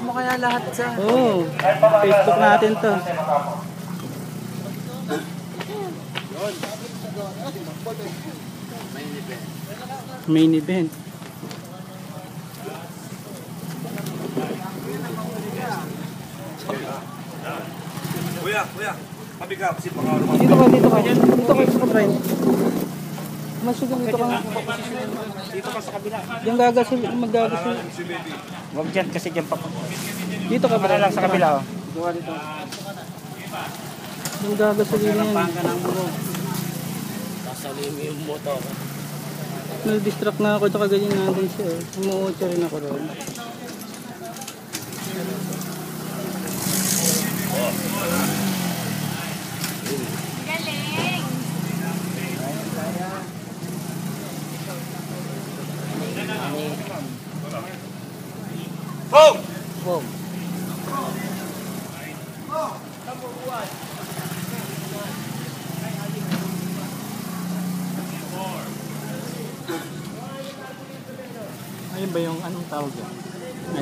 mo kaya lahat sa... Oo. Facebook natin to. Main event. Kuya, pabigap si Pangaro. Dito ka, Brian. Masugang dito ka. Dito ka sa kabila. Yung gagasul, mag-gagasul. Huwag dyan kasi dyan pa. Dito ka, Para Brian. lang sa kabila. Oh. Dito. Yung gagasulin na yan. Pangka ng bulo. Kasalim yung motor. Nag-distract na ako, tsaka ganyan nandun siya. Umuotso rin ako ron. Galing! Boom! Boom! Ayun ba yung anong tawag yan?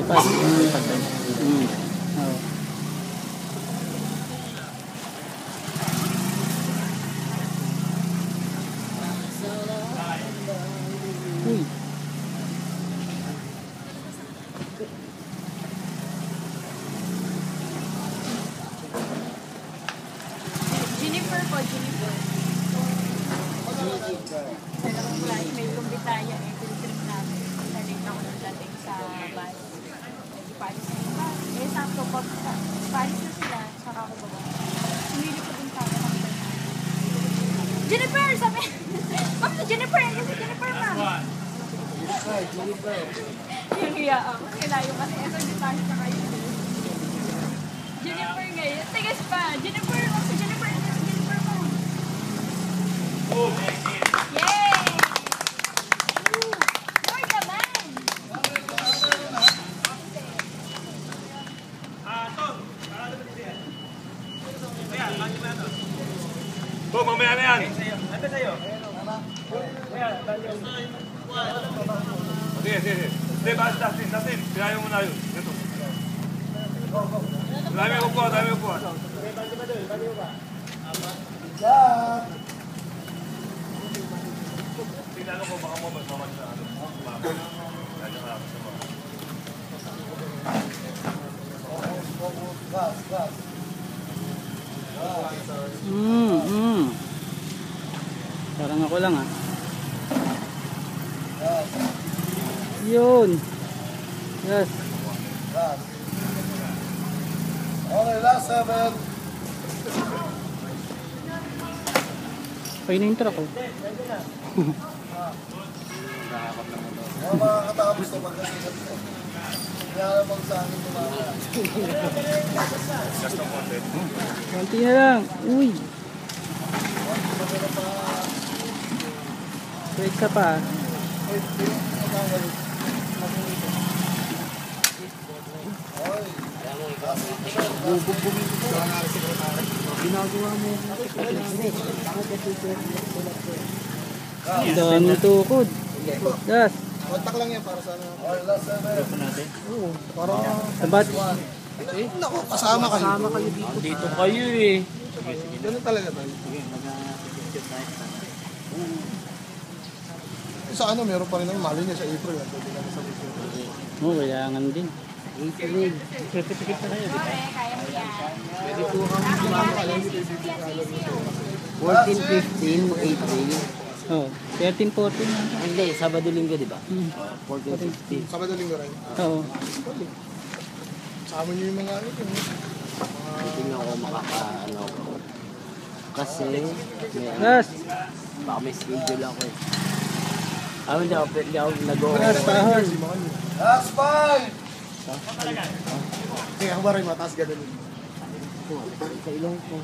iPad. iPad ba yun? Oo. Uy. Jennifer po, Jennifer. Dalawang flash, may kumbitaya, may trip namin. Nalate ako nung dating sa bus. Paris na yung bus. Eh, sakto po, Paris na sila, saka ako ba? Sumili ko din sa akin. Jennifer! Sabi! Ma'am, si Jennifer! Yan si Jennifer, ma'am! Jennifer! Yung hiya ako. Kailayo kasi. Ito, di tayo sa kayo. Jennifer ngayon. Tigas pa! Jennifer! Ma'am, si Jennifer! Yan si Jennifer, ma'am! Yay! More naman! Boom, mamaya na yan. Ano sa'yo? Sige. Hindi, Dustin. Pinayo mo na yun. Ito. Dami ko po. Tinalo ko baka mo magmamad sa ano. Kaya nga ako sa mga. Parang ako lang ah. Yun. Yes. Okay, last 7. Painaintra ko. Makakatapos na magkasigat ko. Kaya namang sa akin tumama. Konti na lang. Uy. So, isa pa. Dami tukod. Yes. Kontak lang yan para sa ano. Okay, last 7. Oo, para... Sabat. Naku, kasama kayo. Dito kayo eh. Ganun talaga tayo. Sa ano, meron pa rin ang mali niya sa April. Pwede naman sa April. Oo, kailangan din. Certificate na kayo, di ba? Kaya mo yan. Pwede po kami sumama. 14-15 April. Oh, 13, 14. Hindi, Sabado-Linggo, di ba? 14-15. Sabado linggo rin. Oo. Sama niyo yung mga ano ito. Tingnan ko makaka-ano ko. Kasi, Yes. baka may schedule ako eh. Hindi ako nag-o-over. Yes, tahon. Last 5! Kaya ako ba rin mataas ganun? Sa ilong ko.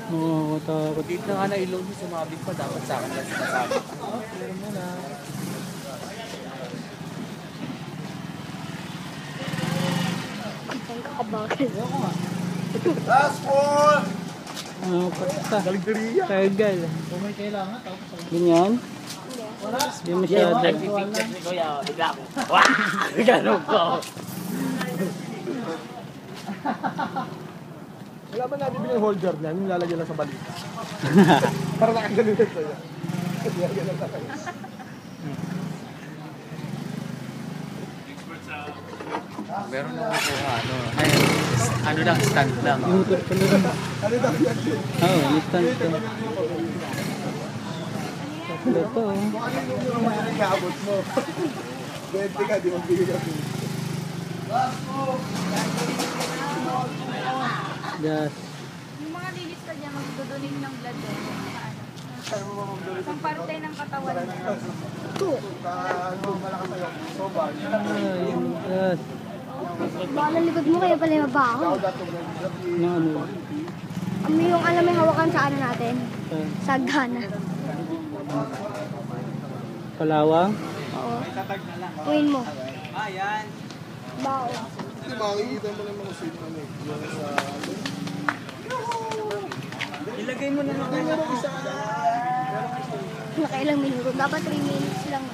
Oo, takot. Dito nga na ilong ko, sumabit pa. Dapat sa akin lang sinasabi. Pero muna. Last 4! Pasta. Galigderiya. Tagal. Kung may kailangan, tapos Ganyan. Hindi Yes, masyado. nagpipicture si Kuya. Bigla ako. Wah! Ganun ko. Wala ba nabibili yung holder niyan? Yung lalagyan lang sa balita. Para nakagaling sa'yo. Lalagyan lang sa kayo. Meron na ako ano lang, stand lang. YouTube ko lang. Ano daw yan? Oo, instant ko. Ito, oh. Kung ano yung numero mo yan, iabot mo. 20 ka, di mo bigyan ka. Yes. Yung mga lilista dyan, magdodonate ng blood doon. Pang parte ng katawan mo. Ano, malakas sa'yo. Soba. Yes. Baka ng likod mo kaya pala yung mabaho. Mga ano. Yung alam may hawakan sa ano natin? ah, Sa gana. Kalawang. Oo. Tuwin mo. Bao. Hindi, makikita mo lang mga sweet na may. Yung sa... Ilagay mo na lang. Nakailang minuto. Dapat 3 minutes lang.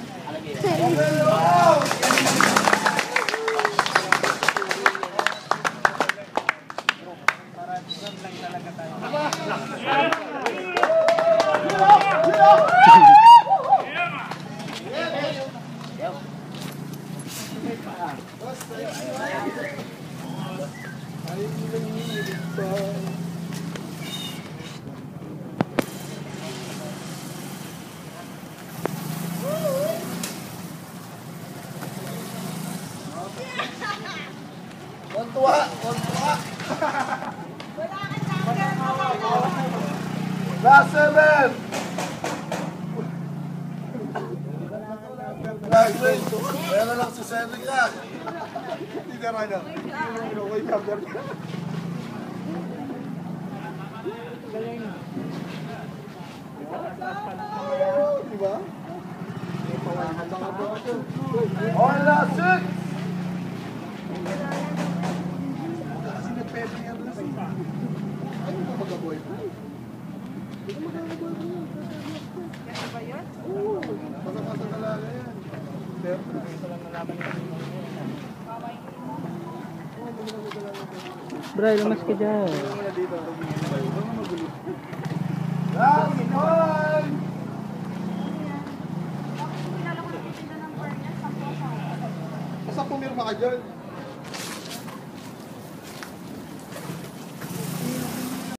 Kontua! Kontua! Last 7! Kaya na lang si Cedric yan. Hindi na rin. Okay, cover niya. Diba? On last 6! Kasi nagpepe yan na siya. Ano ba mag-aboy? Ano ba yun? Oo, pasang-pasang talaga yan. Pero, Bray, lamas ka dyan. last 1! Kilala ko na titinda ng bar niya. 10 Basta pumirma ka dyan.